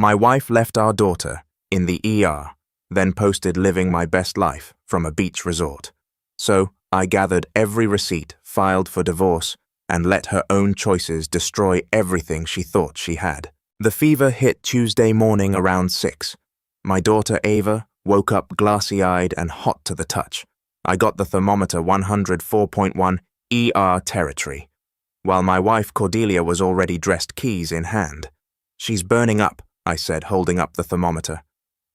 My wife left our daughter in the ER, then posted living my best life from a beach resort. So I gathered every receipt, filed for divorce, and let her own choices destroy everything she thought she had. The fever hit Tuesday morning around 6. My daughter Ava woke up glassy-eyed and hot to the touch. I got the thermometer 104.1 ER territory, while my wife Cordelia was already dressed, keys in hand. "She's burning up," I said, holding up the thermometer.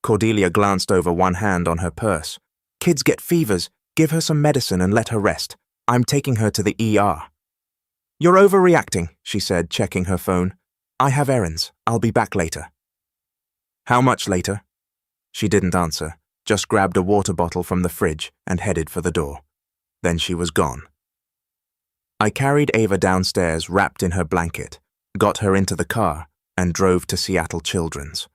Cordelia glanced over one hand on her purse. "Kids get fevers. Give her some medicine and let her rest. I'm taking her to the ER. "You're overreacting," she said, checking her phone. "I have errands. I'll be back later." "How much later?" She didn't answer, just grabbed a water bottle from the fridge and headed for the door. Then she was gone. I carried Ava downstairs wrapped in her blanket, got her into the car, and drove to Seattle Children's.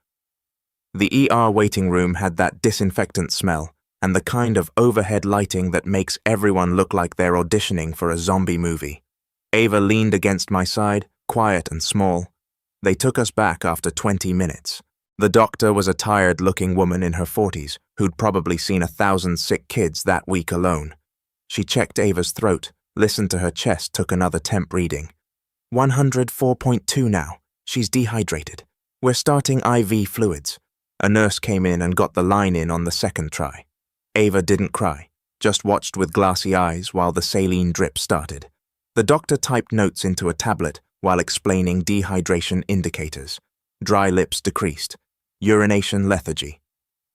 The ER waiting room had that disinfectant smell and the kind of overhead lighting that makes everyone look like they're auditioning for a zombie movie. Ava leaned against my side, quiet and small. They took us back after 20 minutes. The doctor was a tired-looking woman in her 40s who'd probably seen 1,000 sick kids that week alone. She checked Ava's throat, listened to her chest, took another temp reading. 104.2 now. She's dehydrated. We're starting IV fluids. A nurse came in and got the line in on the second try. Ava didn't cry, just watched with glassy eyes while the saline drip started. The doctor typed notes into a tablet while explaining dehydration indicators. Dry lips decreased. Urination lethargy.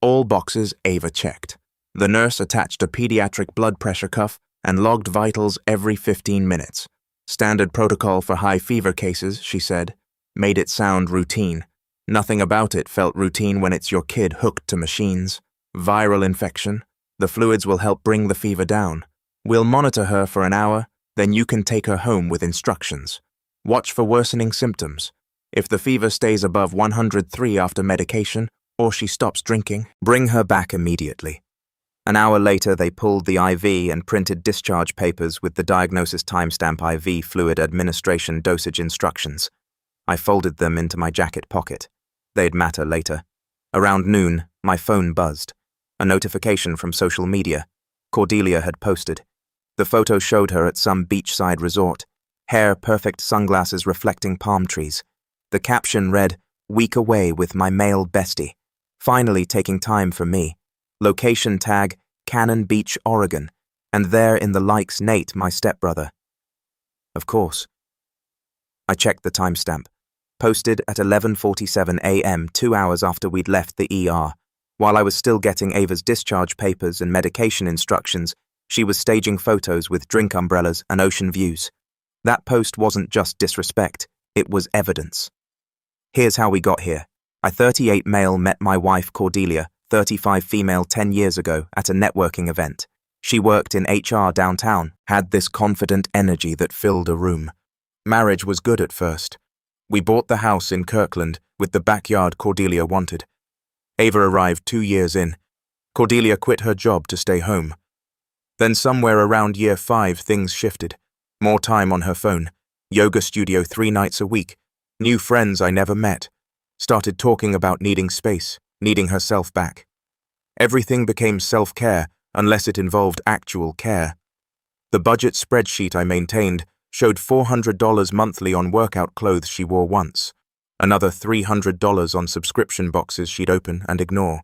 All boxes Ava checked. The nurse attached a pediatric blood pressure cuff and logged vitals every 15 minutes. Standard protocol for high fever cases, she said. Made it sound routine. Nothing about it felt routine when it's your kid hooked to machines. Viral infection. The fluids will help bring the fever down. We'll monitor her for an hour, then you can take her home with instructions. Watch for worsening symptoms. If the fever stays above 103 after medication, or she stops drinking, bring her back immediately. An hour later, they pulled the IV and printed discharge papers with the diagnosis timestamp IV fluid administration dosage instructions. I folded them into my jacket pocket. They'd matter later. Around noon, my phone buzzed. A notification from social media. Cordelia had posted. The photo showed her at some beachside resort. Hair perfect, sunglasses reflecting palm trees. The caption read, "Week away with my male bestie. Finally taking time for me. Location tag, Cannon Beach, Oregon. And there in the likes Nate, my stepbrother." Of course. I checked the timestamp. Posted at 11:47 a.m., 2 hours after we'd left the ER. While I was still getting Ava's discharge papers and medication instructions, she was staging photos with drink umbrellas and ocean views. That post wasn't just disrespect, it was evidence. Here's how we got here. I, 38 male, met my wife Cordelia, 35 female, 10 years ago at a networking event. She worked in HR downtown, had this confident energy that filled a room. Marriage was good at first. We bought the house in Kirkland with the backyard Cordelia wanted. Ava arrived 2 years in. Cordelia quit her job to stay home. Then somewhere around year 5 things shifted. More time on her phone. Yoga studio 3 nights a week. New friends I never met. Started talking about needing space, needing herself back. Everything became self-care unless it involved actual care. The budget spreadsheet I maintained showed $400 monthly on workout clothes she wore once. Another $300 on subscription boxes she'd open and ignore.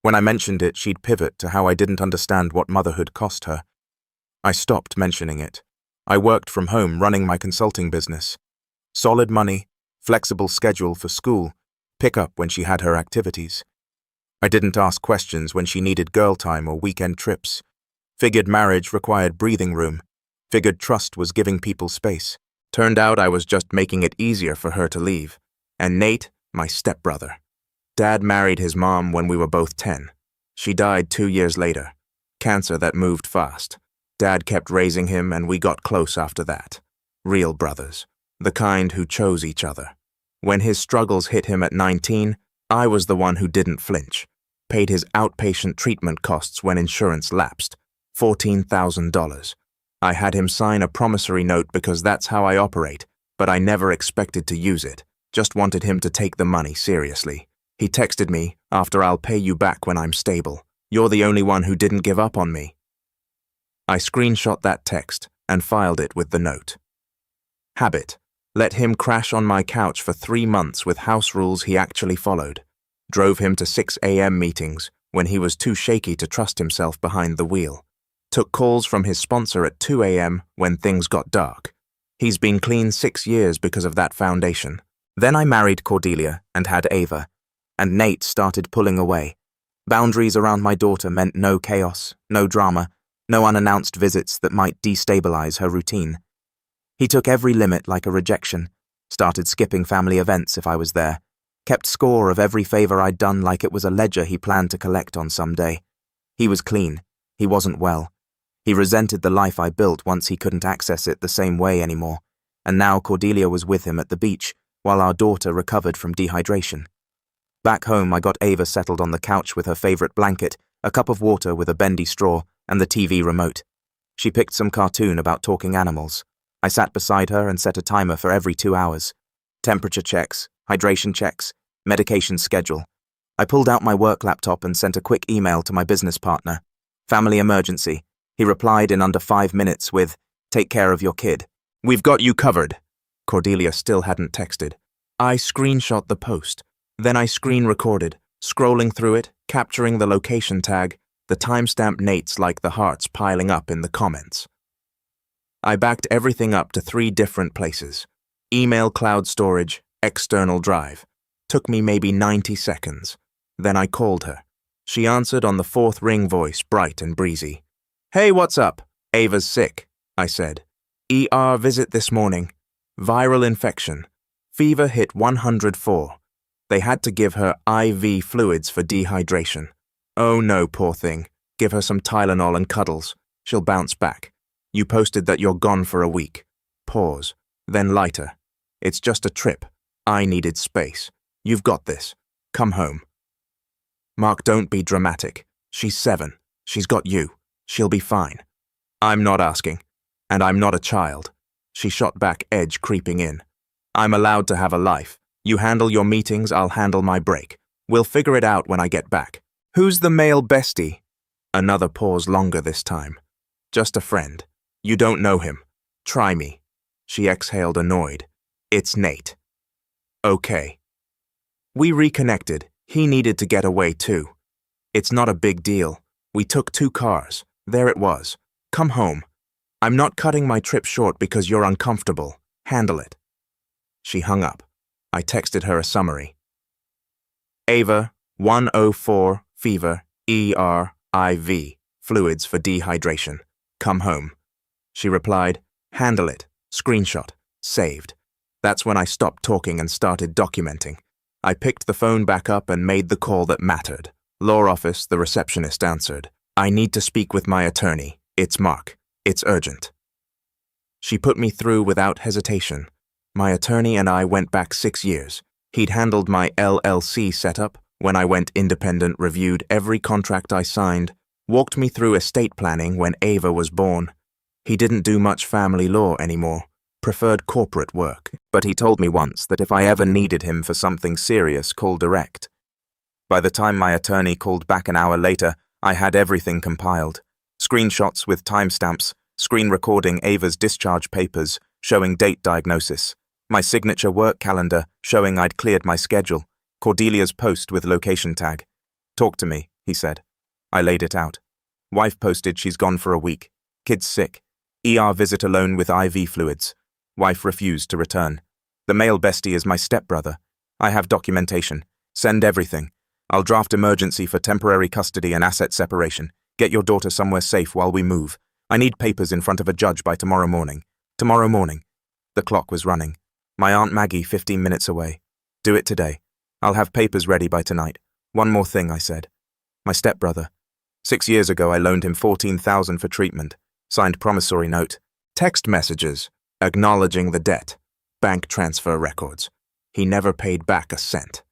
When I mentioned it, she'd pivot to how I didn't understand what motherhood cost her. I stopped mentioning it. I worked from home running my consulting business. Solid money, flexible schedule for school, pick up when she had her activities. I didn't ask questions when she needed girl time or weekend trips. Figured marriage required breathing room. Figured trust was giving people space. Turned out I was just making it easier for her to leave. And Nate, my stepbrother. Dad married his mom when we were both 10. She died 2 years later. Cancer that moved fast. Dad kept raising him and we got close after that. Real brothers. The kind who chose each other. When his struggles hit him at 19, I was the one who didn't flinch. Paid his outpatient treatment costs when insurance lapsed. $14,000. I had him sign a promissory note because that's how I operate, but I never expected to use it. Just wanted him to take the money seriously. He texted me, after I'll pay you back when I'm stable. You're the only one who didn't give up on me. I screenshot that text and filed it with the note. Habit. Let him crash on my couch for 3 months with house rules he actually followed. Drove him to 6 a.m. meetings when he was too shaky to trust himself behind the wheel. Took calls from his sponsor at 2 a.m. when things got dark. He's been clean 6 years because of that foundation. Then I married Cordelia and had Ava, and Nate started pulling away. Boundaries around my daughter meant no chaos, no drama, no unannounced visits that might destabilize her routine. He took every limit like a rejection, started skipping family events if I was there, kept score of every favor I'd done like it was a ledger he planned to collect on some day. He was clean. He wasn't well. He resented the life I built once he couldn't access it the same way anymore, and now Cordelia was with him at the beach while our daughter recovered from dehydration. Back home, I got Ava settled on the couch with her favorite blanket, a cup of water with a bendy straw, and the TV remote. She picked some cartoon about talking animals. I sat beside her and set a timer for every 2 hours. Temperature checks, hydration checks, medication schedule. I pulled out my work laptop and sent a quick email to my business partner. Family emergency. He replied in under 5 minutes with, "Take care of your kid." "We've got you covered." Cordelia still hadn't texted. I screenshot the post. Then I screen recorded, scrolling through it, capturing the location tag, the timestamp Nate's like the hearts piling up in the comments. I backed everything up to 3 different places. Email cloud storage, external drive. Took me maybe 90 seconds. Then I called her. She answered on the 4th ring, voice bright and breezy. "Hey, what's up? Ava's sick," I said. "ER visit this morning. Viral infection. Fever hit 104. They had to give her IV fluids for dehydration. Oh no, poor thing. Give her some Tylenol and cuddles. She'll bounce back. You posted that you're gone for a week." Pause. Then lighter. "It's just a trip. I needed space. You've got this. Come home." Mark, don't be dramatic. She's 7. She's got you. She'll be fine. "I'm not asking. And I'm not a child." She shot back, edge creeping in. "I'm allowed to have a life. You handle your meetings, I'll handle my break. We'll figure it out when I get back." "Who's the male bestie?" Another pause, longer this time. "Just a friend. You don't know him. Try me." She exhaled, annoyed. "It's Nate." "Okay." We reconnected. He needed to get away too. "It's not a big deal. We took 2 cars. There it was. Come home. I'm not cutting my trip short because you're uncomfortable. Handle it." She hung up. I texted her a summary. "Ava, 104, fever, IV, fluids for dehydration. Come home." She replied, "Handle it. Screenshot. Saved." That's when I stopped talking and started documenting. I picked the phone back up and made the call that mattered. Law office, the receptionist answered. "I need to speak with my attorney. It's Mark. It's urgent." She put me through without hesitation. My attorney and I went back 6 years. He'd handled my LLC setup. When I went independent, reviewed every contract I signed, walked me through estate planning when Ava was born. He didn't do much family law anymore, preferred corporate work, but he told me once that if I ever needed him for something serious, call direct. By the time my attorney called back an hour later, I had everything compiled. Screenshots with timestamps, screen recording Ava's discharge papers, showing date diagnosis, my signature work calendar showing I'd cleared my schedule, Cordelia's post with location tag. "Talk to me," he said. I laid it out. Wife posted she's gone for a week. Kid's sick. ER visit alone with IV fluids. Wife refused to return. The male bestie is my stepbrother. I have documentation. Send everything. I'll draft emergency for temporary custody and asset separation. Get your daughter somewhere safe while we move. I need papers in front of a judge by tomorrow morning. Tomorrow morning. The clock was running. My Aunt Maggie 15 minutes away. Do it today. I'll have papers ready by tonight. One more thing, I said. My stepbrother. 6 years ago I loaned him $14,000 for treatment. Signed promissory note. Text messages. Acknowledging the debt. Bank transfer records. He never paid back a cent.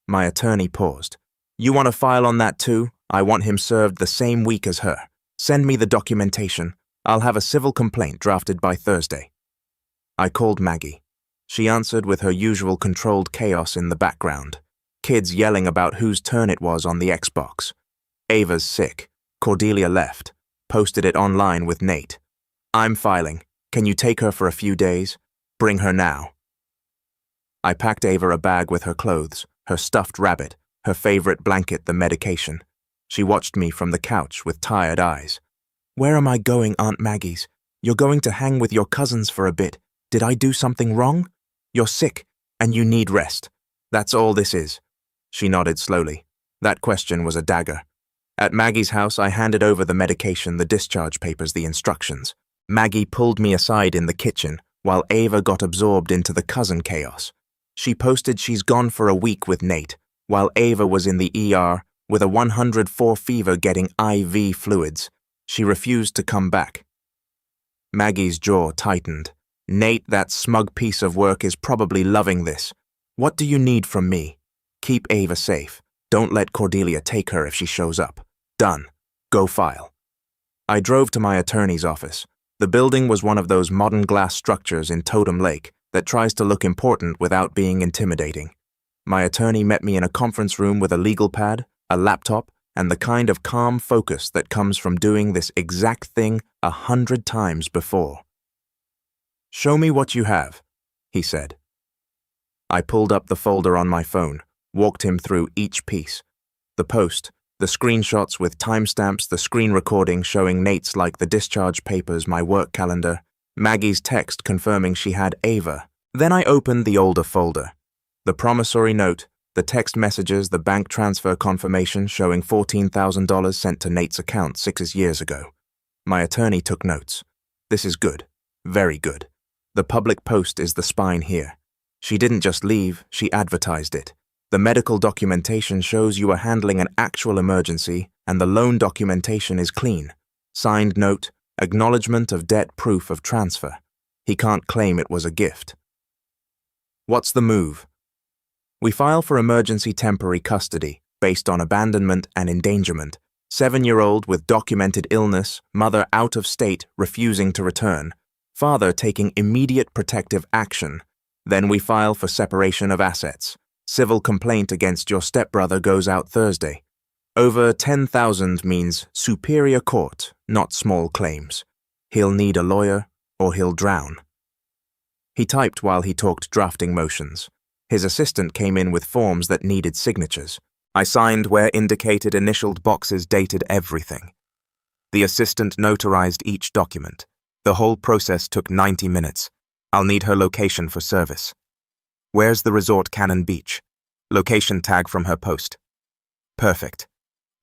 My attorney paused. "You want a file on that too? I want him served the same week as her. Send me the documentation. I'll have a civil complaint drafted by Thursday." I called Maggie. She answered with her usual controlled chaos in the background. Kids yelling about whose turn it was on the Xbox. Ava's sick. Cordelia left. Posted it online with Nate. I'm filing. Can you take her for a few days? Bring her now. I packed Ava a bag with her clothes, her stuffed rabbit, her favorite blanket, the medication. She watched me from the couch with tired eyes. Where am I going, Aunt Maggie's? You're going to hang with your cousins for a bit. Did I do something wrong? You're sick, and you need rest. That's all this is. She nodded slowly. That question was a dagger. At Maggie's house, I handed over the medication, the discharge papers, the instructions. Maggie pulled me aside in the kitchen, while Ava got absorbed into the cousin chaos. She posted she's gone for a week with Nate, while Ava was in the ER with a 104 fever getting IV fluids. She refused to come back. Maggie's jaw tightened. Nate, that smug piece of work, is probably loving this. What do you need from me? Keep Ava safe. Don't let Cordelia take her if she shows up. Done. Go file. I drove to my attorney's office. The building was one of those modern glass structures in Totem Lake that tries to look important without being intimidating. My attorney met me in a conference room with a legal pad, a laptop, and the kind of calm focus that comes from doing this exact thing 100 times before. Show me what you have, he said. I pulled up the folder on my phone, walked him through each piece. The post, the screenshots with timestamps, the screen recording showing Nate's, like the discharge papers, my work calendar, Maggie's text confirming she had Ava. Then I opened the older folder. The promissory note, the text messages, the bank transfer confirmation showing $14,000 sent to Nate's account 6 years ago. My attorney took notes. This is good. Very good. The public post is the spine here. She didn't just leave, she advertised it. The medical documentation shows you are handling an actual emergency, and the loan documentation is clean. Signed note, acknowledgement of debt, proof of transfer. He can't claim it was a gift. What's the move? We file for emergency temporary custody based on abandonment and endangerment. 7-year-old with documented illness, mother out of state, refusing to return, father taking immediate protective action. Then we file for separation of assets. Civil complaint against your stepbrother goes out Thursday. Over 10,000 means superior court, not small claims. He'll need a lawyer or he'll drown. He typed while he talked drafting motions. His assistant came in with forms that needed signatures. I signed where indicated, initialed boxes, dated everything. The assistant notarized each document. The whole process took 90 minutes. I'll need her location for service. Where's the resort, Cannon Beach? Location tag from her post. Perfect.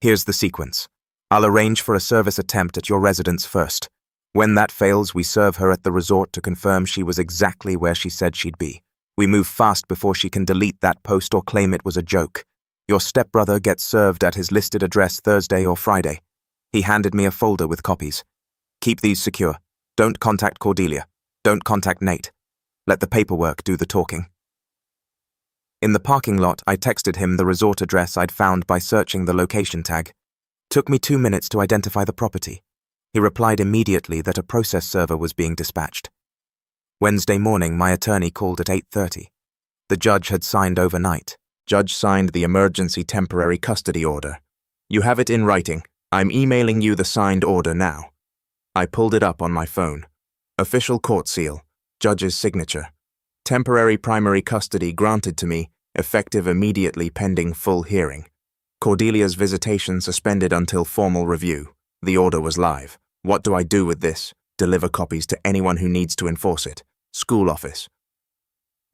Here's the sequence. I'll arrange for a service attempt at your residence first. When that fails, we serve her at the resort to confirm she was exactly where she said she'd be. We move fast before she can delete that post or claim it was a joke. Your stepbrother gets served at his listed address Thursday or Friday. He handed me a folder with copies. Keep these secure. Don't contact Cordelia. Don't contact Nate. Let the paperwork do the talking. In the parking lot, I texted him the resort address I'd found by searching the location tag. Took me 2 minutes to identify the property. He replied immediately that a process server was being dispatched. Wednesday morning, my attorney called at 8:30. The judge had signed overnight. Judge signed the emergency temporary custody order. You have it in writing. I'm emailing you the signed order now. I pulled it up on my phone. Official court seal. Judge's signature. Temporary primary custody granted to me, effective immediately pending full hearing. Cordelia's visitation suspended until formal review. The order was live. What do I do with this? Deliver copies to anyone who needs to enforce it. School office.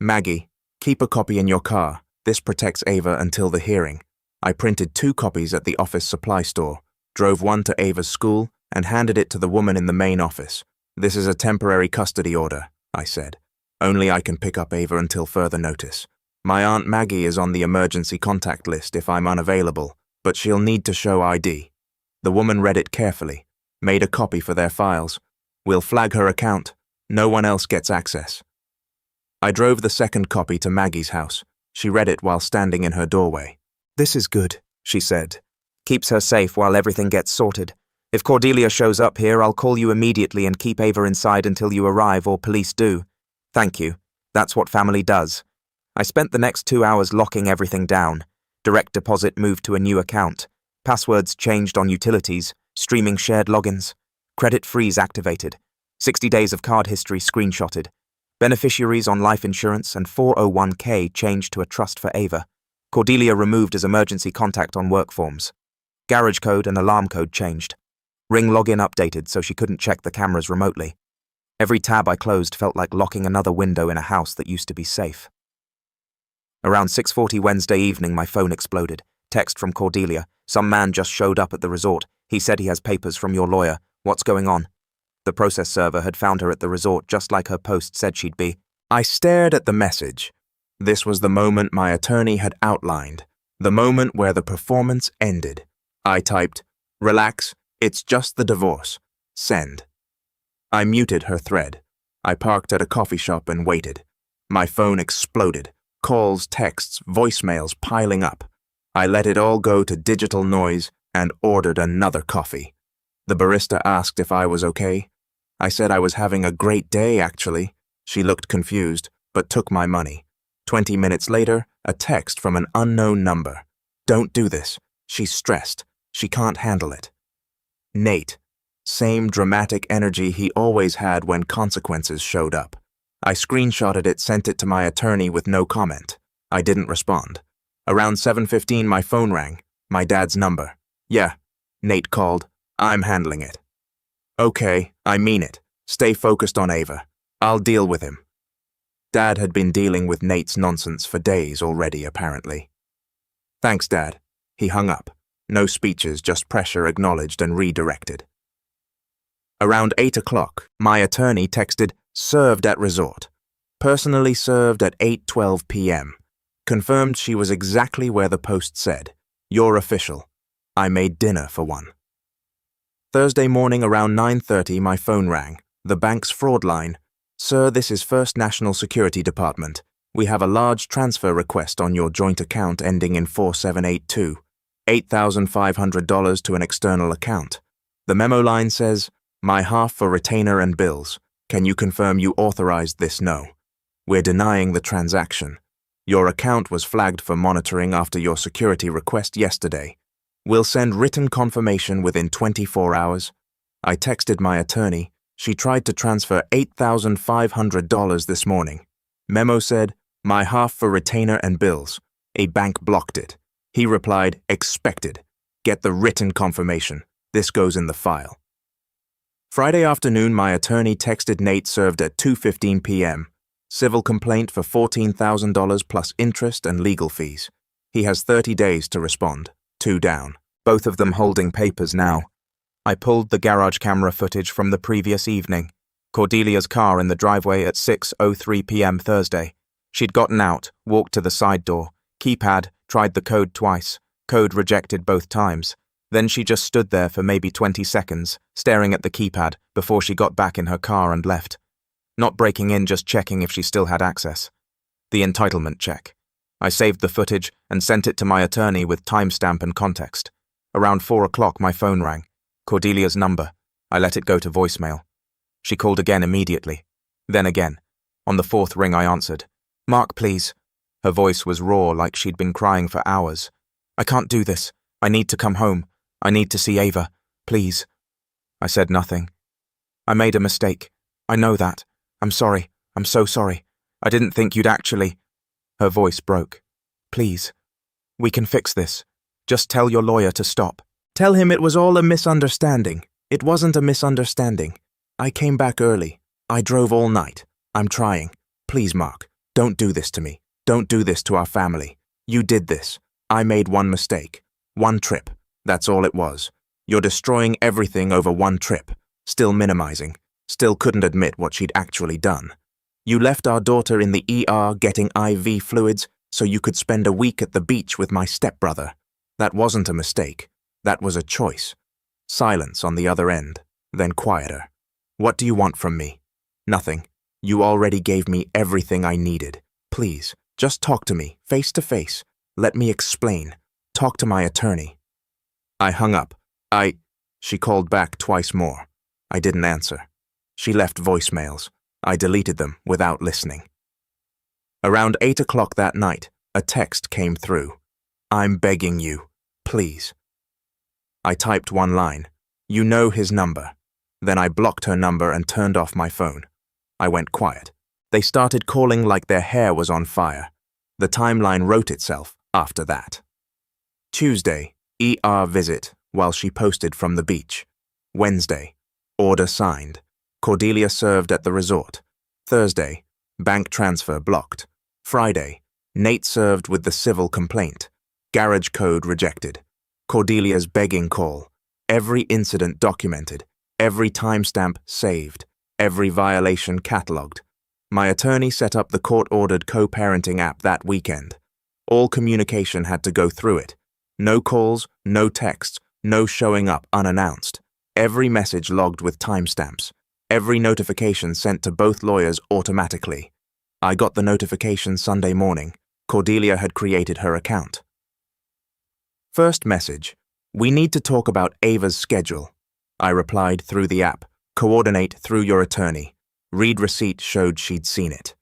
Maggie, keep a copy in your car. This protects Ava until the hearing. I printed 2 copies at the office supply store, drove one to Ava's school, and handed it to the woman in the main office. This is a temporary custody order, I said. Only I can pick up Ava until further notice. My Aunt Maggie is on the emergency contact list if I'm unavailable, but she'll need to show ID. The woman read it carefully, made a copy for their files. We'll flag her account. No one else gets access. I drove the second copy to Maggie's house. She read it while standing in her doorway. This is good, she said. Keeps her safe while everything gets sorted. If Cordelia shows up here, I'll call you immediately and keep Ava inside until you arrive or police do. Thank you. That's what family does. I spent the next 2 hours locking everything down. Direct deposit moved to a new account. Passwords changed on utilities, streaming shared logins. Credit freeze activated. 60 days of card history screenshotted. Beneficiaries on life insurance and 401k changed to a trust for Ava. Cordelia removed as emergency contact on work forms. Garage code and alarm code changed. Ring login updated so she couldn't check the cameras remotely. Every tab I closed felt like locking another window in a house that used to be safe. Around 6:40 Wednesday evening, my phone exploded. Text from Cordelia. Some man just showed up at the resort. He said he has papers from your lawyer. What's going on? The process server had found her at the resort just like her post said she'd be. I stared at the message. This was the moment my attorney had outlined, the moment where the performance ended. I typed, "Relax, it's just the divorce. Send." I muted her thread. I parked at a coffee shop and waited. My phone exploded. Calls, texts, voicemails piling up. I let it all go to digital noise and ordered another coffee. The barista asked if I was okay. I said I was having a great day, actually. She looked confused, but took my money. 20 minutes later, a text from an unknown number. "Don't do this. She's stressed. She can't handle it." Nate. Same dramatic energy he always had when consequences showed up. I screenshotted it, sent it to my attorney with no comment. I didn't respond. Around 7:15, my phone rang. My dad's number. "Yeah," Nate called. "I'm handling it." "Okay, I mean it. Stay focused on Ava. I'll deal with him." Dad had been dealing with Nate's nonsense for days already, apparently. "Thanks, Dad." He hung up. No speeches, just pressure acknowledged and redirected. Around 8 o'clock, my attorney texted, "Served at resort. Personally served at 8:12 p.m. Confirmed she was exactly where the post said. You're official. I made dinner for one." Thursday morning around 9:30, my phone rang. The bank's fraud line. "Sir, this is First National Security Department. We have a large transfer request on your joint account ending in 4782. $8,500 to an external account. The memo line says, 'My half for retainer and bills. Can you confirm you authorized this? No. We're denying the transaction. Your account was flagged for monitoring after your security request yesterday. We'll send written confirmation within 24 hours. I texted my attorney. She tried to transfer $8,500 this morning. Memo said, 'My half for retainer and bills.' A bank blocked it. He replied, 'Expected. Get the written confirmation. This goes in the file.' Friday afternoon, my attorney texted Nate served at 2:15 p.m. Civil complaint for $14,000 plus interest and legal fees. He has 30 days to respond. 2 down. Both of them holding papers now. I pulled the garage camera footage from the previous evening. Cordelia's car in the driveway at 6:03 p.m. Thursday. She'd gotten out, walked to the side door. Keypad, tried the code twice. Code rejected both times. Then she just stood there for maybe 20 seconds, staring at the keypad before she got back in her car and left. Not breaking in, just checking if she still had access. The entitlement check. I saved the footage and sent it to my attorney with timestamp and context. Around 4 o'clock, my phone rang. Cordelia's number. I let it go to voicemail. She called again immediately. Then again. On the 4th ring, I answered. "Mark, please." Her voice was raw, like she'd been crying for hours. "I can't do this. I need to come home. I need to see Ava. Please." I said nothing. "I made a mistake. I know that. I'm sorry. I'm so sorry. I didn't think you'd actually..." Her voice broke. "Please. We can fix this. Just tell your lawyer to stop." "Tell him it was all a misunderstanding. It wasn't a misunderstanding. I came back early. I drove all night. I'm trying. Please, Mark, don't do this to me. Don't do this to our family. You did this. I made one mistake. One trip. That's all it was. You're destroying everything over one trip. Still minimizing. Still couldn't admit what she'd actually done. You left our daughter in the ER getting IV fluids so you could spend a week at the beach with my stepbrother. That wasn't a mistake. That was a choice." Silence on the other end, then quieter. "What do you want from me?" "Nothing. You already gave me everything I needed. Please, just talk to me, face to face. Let me explain. Talk to my attorney." I hung up. She called back twice more. I didn't answer. She left voicemails. I deleted them without listening. Around 8 o'clock that night, a text came through. "I'm begging you, please." I typed one line. "You know his number." Then I blocked her number and turned off my phone. I went quiet. They started calling like their hair was on fire. The timeline wrote itself after that. Tuesday, ER visit while she posted from the beach. Wednesday, order signed. Cordelia served at the resort. Thursday, bank transfer blocked. Friday, Nate served with the civil complaint. Garage code rejected. Cordelia's begging call. Every incident documented. Every timestamp saved. Every violation catalogued. My attorney set up the court-ordered co-parenting app that weekend. All communication had to go through it. No calls, no texts, no showing up unannounced. Every message logged with timestamps. Every notification sent to both lawyers automatically. I got the notification Sunday morning. Cordelia had created her account. First message: "We need to talk about Ava's schedule." I replied through the app. "Coordinate through your attorney." Read receipt showed she'd seen it.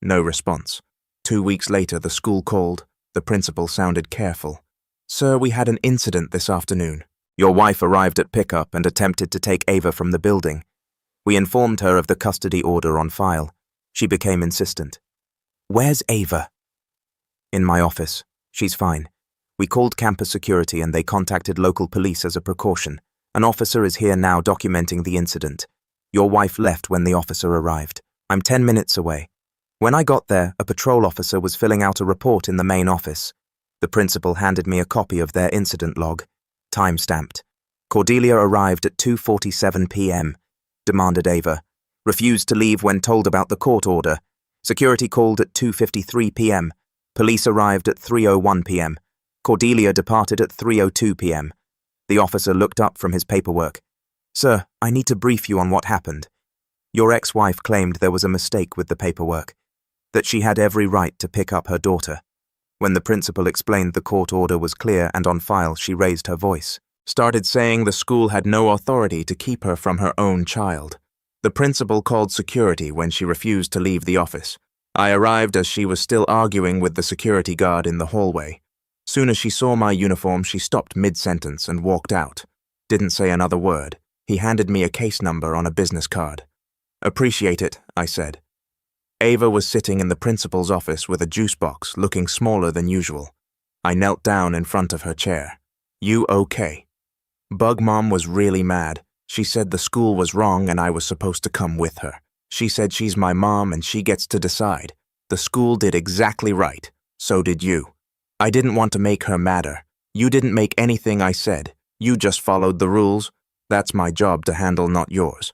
No response. 2 weeks later, the school called. The principal sounded careful. "Sir, we had an incident this afternoon." Your wife arrived at pickup and attempted to take Ava from the building. We informed her of the custody order on file. She became insistent. "Where's Ava?" "In my office. She's fine. We called campus security and they contacted local police as a precaution. An officer is here now documenting the incident. Your wife left when the officer arrived. I'm 10 minutes away. When I got there, a patrol officer was filling out a report in the main office. The principal handed me a copy of their incident log, time-stamped. Cordelia arrived at 2:47 p.m., demanded Ava, refused to leave when told about the court order. Security called at 2:53 p.m. Police arrived at 3:01 p.m. Cordelia departed at 3:02 p.m. The officer looked up from his paperwork. "Sir, I need to brief you on what happened. Your ex-wife claimed there was a mistake with the paperwork, that she had every right to pick up her daughter. When the principal explained the court order was clear and on file, she raised her voice. Started saying the school had no authority to keep her from her own child. The principal called security when she refused to leave the office. I arrived as she was still arguing with the security guard in the hallway. Soon as she saw my uniform, she stopped mid-sentence and walked out. Didn't say another word. He handed me a case number on a business card. "Appreciate it," I said. Ava was sitting in the principal's office with a juice box, looking smaller than usual. I knelt down in front of her chair. "You okay?" Bug Mom was really mad. She said the school was wrong and I was supposed to come with her. She said she's my mom and she gets to decide. The school did exactly right. So did you. I didn't want to make her madder. You didn't make anything I said. You just followed the rules. That's my job to handle, not yours.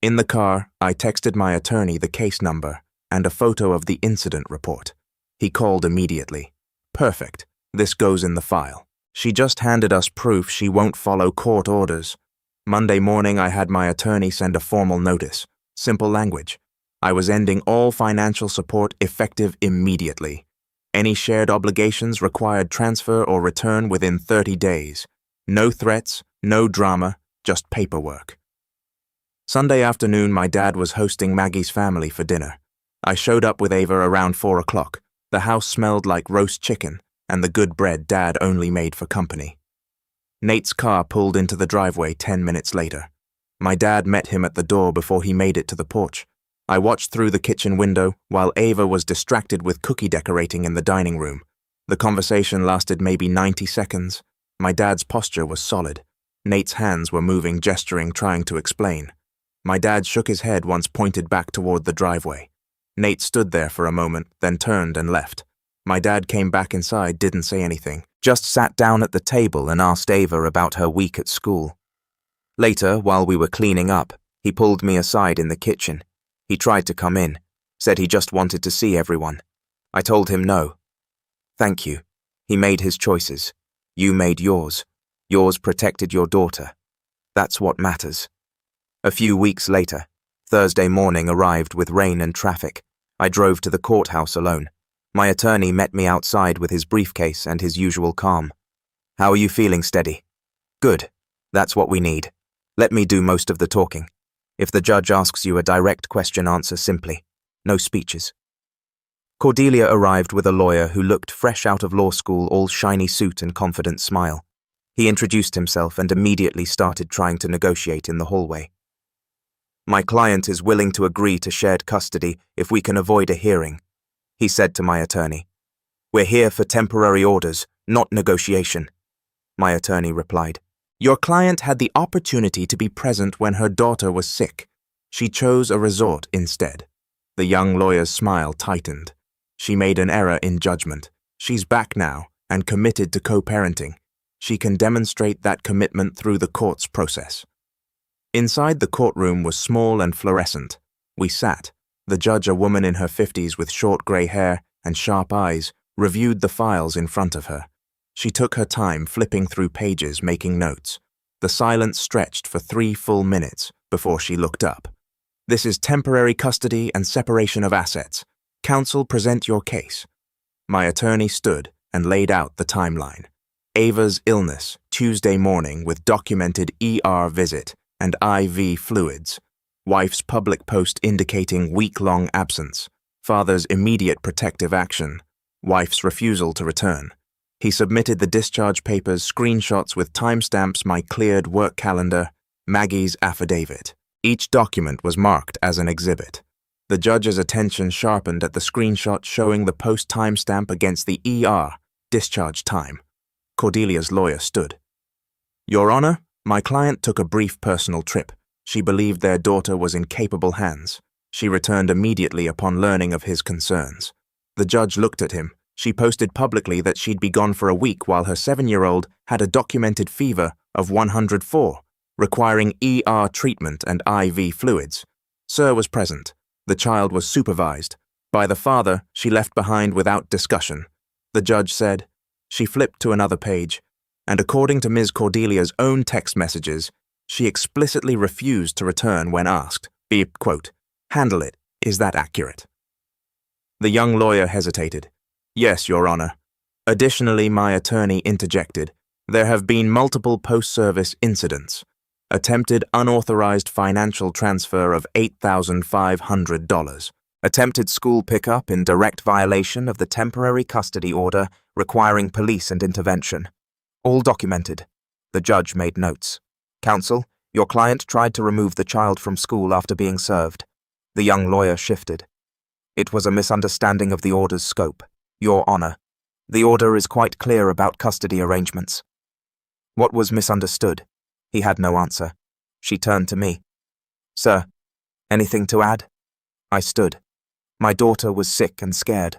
In the car, I texted my attorney the case number and a photo of the incident report. He called immediately. "Perfect. This goes in the file. She just handed us proof she won't follow court orders." Monday morning, I had my attorney send a formal notice. Simple language. I was ending all financial support effective immediately. Any shared obligations required transfer or return within 30 days. No threats, no drama, just paperwork. Sunday afternoon, my dad was hosting Maggie's family for dinner. I showed up with Ava around 4 o'clock. The house smelled like roast chicken and the good bread Dad only made for company. Nate's car pulled into the driveway 10 minutes later. My dad met him at the door before he made it to the porch. I watched through the kitchen window while Ava was distracted with cookie decorating in the dining room. The conversation lasted maybe 90 seconds. My dad's posture was solid. Nate's hands were moving, gesturing, trying to explain. My dad shook his head once pointed back toward the driveway. Nate stood there for a moment, then turned and left. My dad came back inside, didn't say anything, just sat down at the table and asked Ava about her week at school. Later, while we were cleaning up, he pulled me aside in the kitchen. He tried to come in, said he just wanted to see everyone. I told him no. "Thank you. He made his choices. You made yours. Yours protected your daughter. That's what matters." A few weeks later, Thursday morning arrived with rain and traffic. I drove to the courthouse alone. My attorney met me outside with his briefcase and his usual calm. "How are you feeling, Steady?" "Good. That's what we need. Let me do most of the talking. If the judge asks you a direct question, answer simply. No speeches." Cordelia arrived with a lawyer who looked fresh out of law school, all shiny suit and confident smile. He introduced himself and immediately started trying to negotiate in the hallway. "My client is willing to agree to shared custody if we can avoid a hearing," he said to my attorney. "We're here for temporary orders, not negotiation," my attorney replied. Your client had the opportunity to be present when her daughter was sick. She chose a resort instead. The young lawyer's smile tightened. She made an error in judgment. She's back now and committed to co-parenting. She can demonstrate that commitment through the court's process. Inside the courtroom was small and fluorescent. We sat. The judge, a woman in her 50s with short grey hair and sharp eyes, reviewed the files in front of her. She took her time flipping through pages, making notes. The silence stretched for 3 full minutes before she looked up. "This is temporary custody and separation of assets. Counsel, present your case." My attorney stood and laid out the timeline. Ava's illness, Tuesday morning with documented ER visit and IV fluids. Wife's public post indicating week-long absence. Father's immediate protective action. Wife's refusal to return. He submitted the discharge papers, screenshots with timestamps, my cleared work calendar, Maggie's affidavit. Each document was marked as an exhibit. The judge's attention sharpened at the screenshot showing the post timestamp against the ER discharge time. Cordelia's lawyer stood. "Your Honor, my client took a brief personal trip. She believed their daughter was in capable hands. She returned immediately upon learning of his concerns." The judge looked at him. She posted publicly that she'd be gone for a week while her 7-year-old had a documented fever of 104, requiring ER treatment and IV fluids. Sir was present. The child was supervised. By the father, she left behind without discussion. The judge said. She flipped to another page, and according to Ms. Cordelia's own text messages, she explicitly refused to return when asked. Quote, "Handle it. Is that accurate?" The young lawyer hesitated. "Yes, Your Honor." Additionally, my attorney interjected, "There have been multiple post-service incidents. Attempted unauthorized financial transfer of $8,500. Attempted school pickup in direct violation of the temporary custody order requiring police and intervention. All documented." The judge made notes. "Counsel, your client tried to remove the child from school after being served." The young lawyer shifted. "It was a misunderstanding of the order's scope, Your Honor. The order is quite clear about custody arrangements." What was misunderstood? He had no answer. She turned to me. "Sir, anything to add?" I stood. My daughter was sick and scared.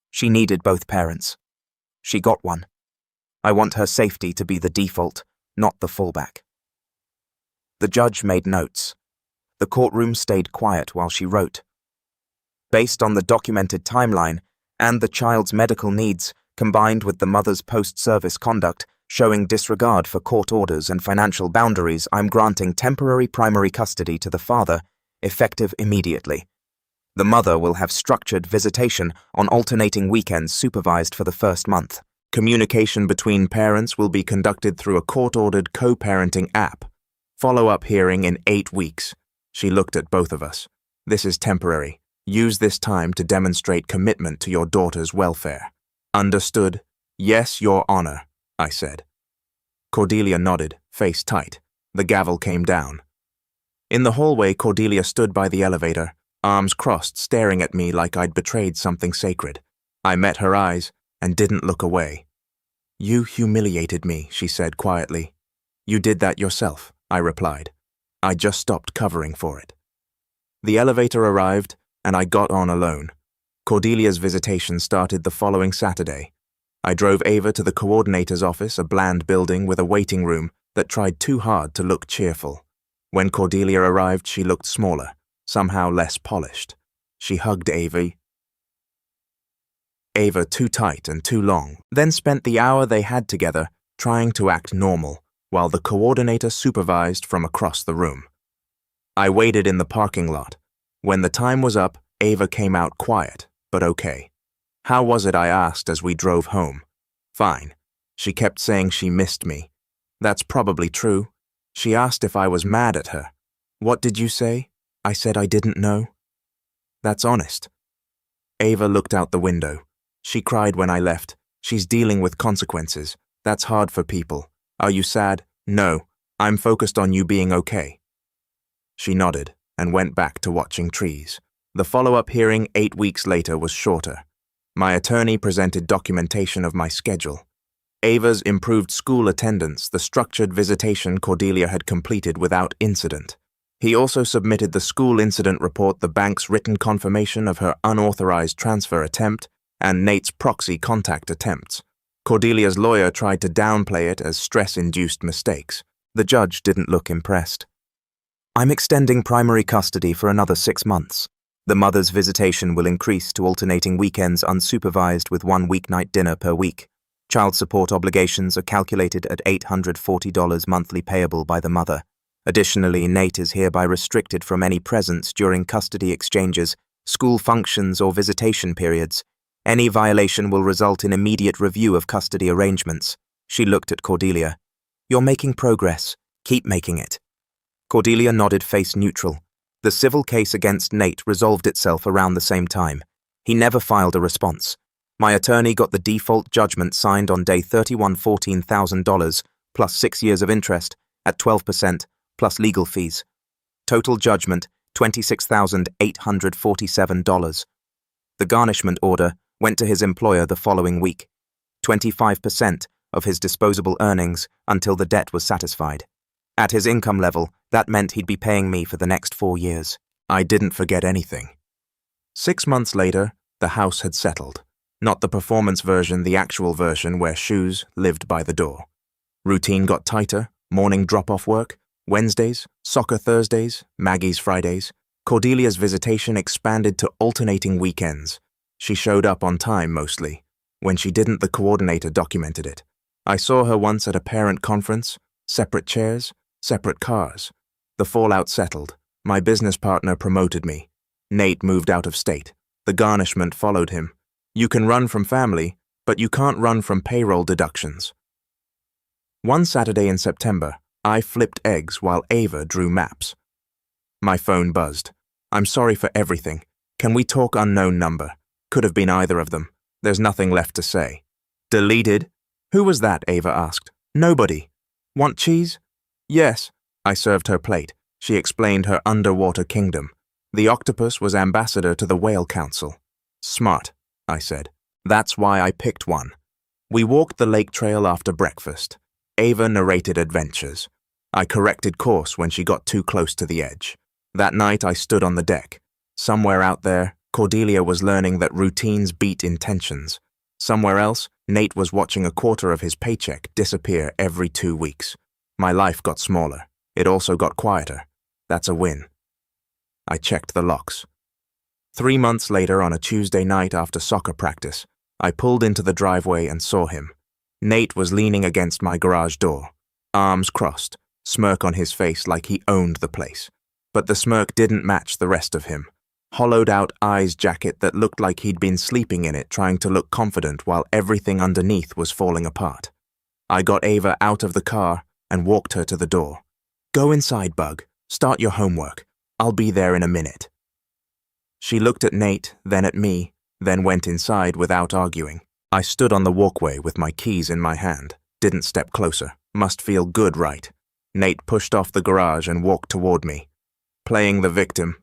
She needed both parents. She got one. I want her safety to be the default, not the fallback. The judge made notes. The courtroom stayed quiet while she wrote. Based on the documented timeline and the child's medical needs, combined with the mother's post-service conduct, showing disregard for court orders and financial boundaries, I'm granting temporary primary custody to the father, effective immediately. The mother will have structured visitation on alternating weekends supervised for the first month. Communication between parents will be conducted through a court-ordered co-parenting app. Follow-up hearing in 8 weeks. She looked at both of us. This is temporary. Use this time to demonstrate commitment to your daughter's welfare. Understood? Yes, Your Honor, I said. Cordelia nodded, face tight. The gavel came down. In the hallway, Cordelia stood by the elevator, arms crossed, staring at me like I'd betrayed something sacred. I met her eyes and didn't look away. "You humiliated me," she said quietly. "You did that yourself," I replied. I just stopped covering for it. The elevator arrived, and I got on alone. Cordelia's visitation started the following Saturday. I drove Ava to the coordinator's office, a bland building with a waiting room that tried too hard to look cheerful. When Cordelia arrived, she looked smaller, somehow less polished. She hugged Ava too tight and too long, then spent the hour they had together trying to act normal, while the coordinator supervised from across the room. I waited in the parking lot. When the time was up, Ava came out quiet, but okay. "How was it?" I asked as we drove home. "Fine." She kept saying she missed me. That's probably true. She asked if I was mad at her. "What did you say?" I said I didn't know. That's honest. Ava looked out the window. She cried when I left. She's dealing with consequences. That's hard for people. Are you sad? No. I'm focused on you being okay. She nodded and went back to watching trees. The follow-up hearing 8 weeks later was shorter. My attorney presented documentation of my schedule. Ava's improved school attendance, the structured visitation Cordelia had completed without incident. He also submitted the school incident report, the bank's written confirmation of her unauthorized transfer attempt, and Nate's proxy contact attempts. Cordelia's lawyer tried to downplay it as stress-induced mistakes. The judge didn't look impressed. I'm extending primary custody for another 6 months. The mother's visitation will increase to alternating weekends unsupervised with 1 weeknight dinner per week. Child support obligations are calculated at $840 monthly payable by the mother. Additionally, Nate is hereby restricted from any presence during custody exchanges, school functions, or visitation periods. Any violation will result in immediate review of custody arrangements. She looked at Cordelia. You're making progress. Keep making it. Cordelia nodded, face neutral. The civil case against Nate resolved itself around the same time. He never filed a response. My attorney got the default judgment signed on day 31, $14,000, plus 6 years of interest, at 12%, plus legal fees. Total judgment, $26,847. The garnishment order went to his employer the following week. 25% of his disposable earnings until the debt was satisfied. At his income level, that meant he'd be paying me for the next 4 years. I didn't forget anything. 6 months later, the house had settled. Not the performance version, the actual version where shoes lived by the door. Routine got tighter, morning drop-off work, Wednesdays, soccer Thursdays, Maggie's Fridays. Cordelia's visitation expanded to alternating weekends. She showed up on time mostly. When she didn't, the coordinator documented it. I saw her once at a parent conference, separate chairs, separate cars. The fallout settled. My business partner promoted me. Nate moved out of state. The garnishment followed him. You can run from family, but you can't run from payroll deductions. One Saturday in September, I flipped eggs while Ava drew maps. My phone buzzed. I'm sorry for everything. Can we talk? Unknown number. Could have been either of them. There's nothing left to say. Deleted? Who was that? Ava asked. Nobody. Want cheese? Yes. I served her plate. She explained her underwater kingdom. The octopus was ambassador to the Whale Council. Smart, I said. That's why I picked one. We walked the lake trail after breakfast. Ava narrated adventures. I corrected course when she got too close to the edge. That night I stood on the deck. Somewhere out there, Cordelia was learning that routines beat intentions. Somewhere else, Nate was watching a quarter of his paycheck disappear every 2 weeks. My life got smaller. It also got quieter. That's a win. I checked the locks. 3 months later, on a Tuesday night after soccer practice, I pulled into the driveway and saw him. Nate was leaning against my garage door, arms crossed, smirk on his face like he owned the place. But the smirk didn't match the rest of him. Hollowed-out eyes jacket that looked like he'd been sleeping in it, trying to look confident while everything underneath was falling apart. I got Ava out of the car and walked her to the door. Go inside, Bug. Start your homework. I'll be there in a minute. She looked at Nate, then at me, then went inside without arguing. I stood on the walkway with my keys in my hand. Didn't step closer. Must feel good, right? Nate pushed off the garage and walked toward me. Playing the victim.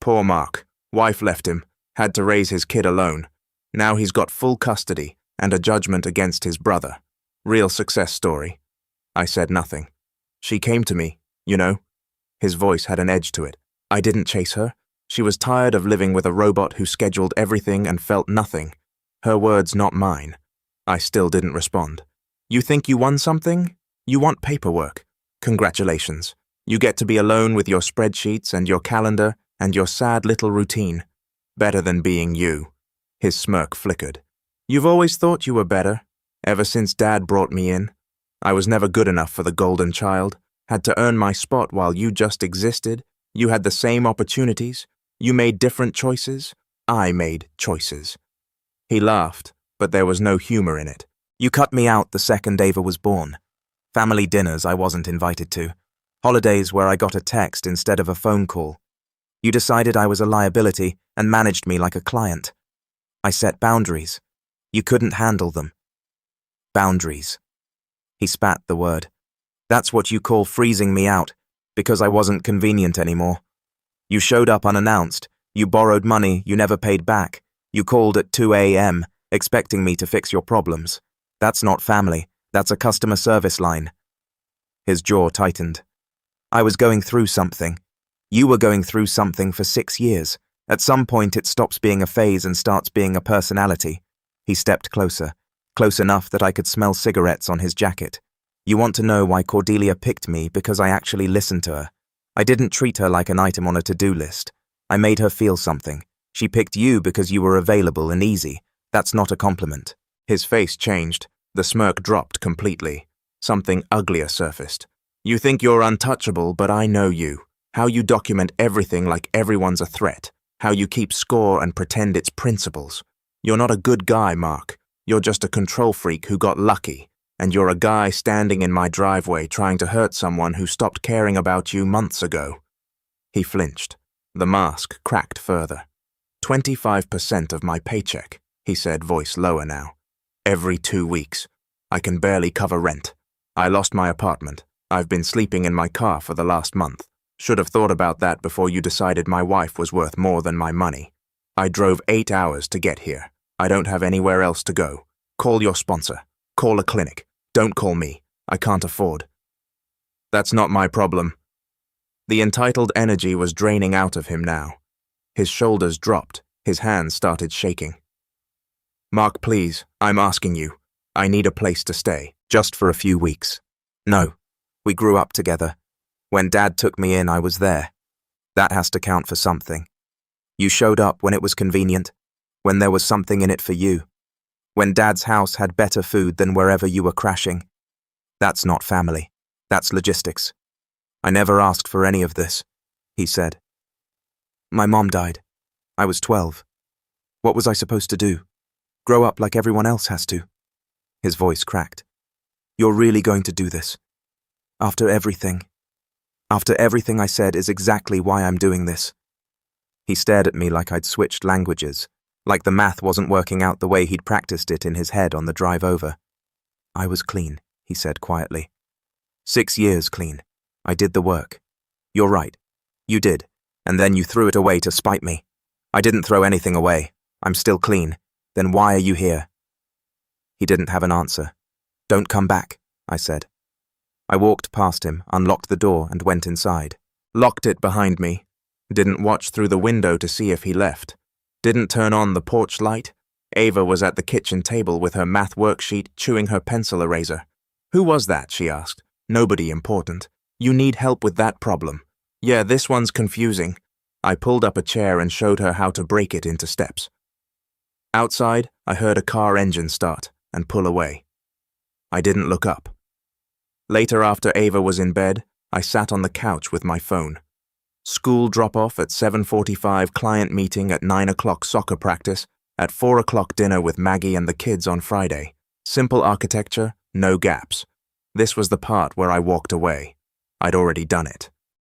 Poor Mark. Wife left him. Had to raise his kid alone. Now he's got full custody and a judgment against his brother. Real success story. I said nothing. She came to me, you know. His voice had an edge to it. I didn't chase her. She was tired of living with a robot who scheduled everything and felt nothing. Her words, not mine. I still didn't respond. You think you won something? You want paperwork. Congratulations. You get to be alone with your spreadsheets and your calendar and your sad little routine. Better than being you. His smirk flickered. You've always thought you were better, ever since Dad brought me in. I was never good enough for the golden child. Had to earn my spot while you just existed. You had the same opportunities. You made different choices. I made choices. He laughed, but there was no humor in it. You cut me out the second Ava was born. Family dinners I wasn't invited to. Holidays where I got a text instead of a phone call. You decided I was a liability and managed me like a client. I set boundaries. You couldn't handle them. Boundaries. He spat the word. That's what you call freezing me out, because I wasn't convenient anymore. You showed up unannounced. You borrowed money you never paid back. You called at 2 a.m., expecting me to fix your problems. That's not family. That's a customer service line. His jaw tightened. I was going through something. You were going through something for 6 years. At some point it stops being a phase and starts being a personality. He stepped closer, close enough that I could smell cigarettes on his jacket. You want to know why Cordelia picked me? Because I actually listened to her. I didn't treat her like an item on a to-do list. I made her feel something. She picked you because you were available and easy. That's not a compliment. His face changed. The smirk dropped completely. Something uglier surfaced. You think you're untouchable, but I know you. How you document everything like everyone's a threat. How you keep score and pretend it's principles. You're not a good guy, Mark. You're just a control freak who got lucky. And you're a guy standing in my driveway trying to hurt someone who stopped caring about you months ago. He flinched. The mask cracked further. 25% of my paycheck, he said, voice lower now. Every 2 weeks. I can barely cover rent. I lost my apartment. I've been sleeping in my car for the last month. Should have thought about that before you decided my wife was worth more than my money. I drove 8 hours to get here. I don't have anywhere else to go. Call your sponsor. Call a clinic. Don't call me. I can't afford. That's not my problem. The entitled energy was draining out of him now. His shoulders dropped. His hands started shaking. Mark, please, I'm asking you. I need a place to stay. Just for a few weeks. No. We grew up together. When Dad took me in, I was there. That has to count for something. You showed up when it was convenient, when there was something in it for you, when Dad's house had better food than wherever you were crashing. That's not family. That's logistics. I never asked for any of this, he said. My mom died. I was 12. What was I supposed to do? Grow up like everyone else has to? His voice cracked. You're really going to do this? After everything I said is exactly why I'm doing this. He stared at me like I'd switched languages, like the math wasn't working out the way he'd practiced it in his head on the drive over. I was clean, he said quietly. 6 years clean. I did the work. You're right. You did. And then you threw it away to spite me. I didn't throw anything away. I'm still clean. Then why are you here? He didn't have an answer. Don't come back, I said. I walked past him, unlocked the door, and went inside. Locked it behind me. Didn't watch through the window to see if he left. Didn't turn on the porch light. Ava was at the kitchen table with her math worksheet, chewing her pencil eraser. Who was that? She asked. Nobody important. You need help with that problem. Yeah, this one's confusing. I pulled up a chair and showed her how to break it into steps. Outside, I heard a car engine start and pull away. I didn't look up. Later, after Ava was in bed, I sat on the couch with my phone. School drop-off at 7:45, client meeting at 9 o'clock, soccer practice, at 4 o'clock dinner with Maggie and the kids on Friday. Simple architecture, no gaps. This was the part where I walked away. I'd already done it.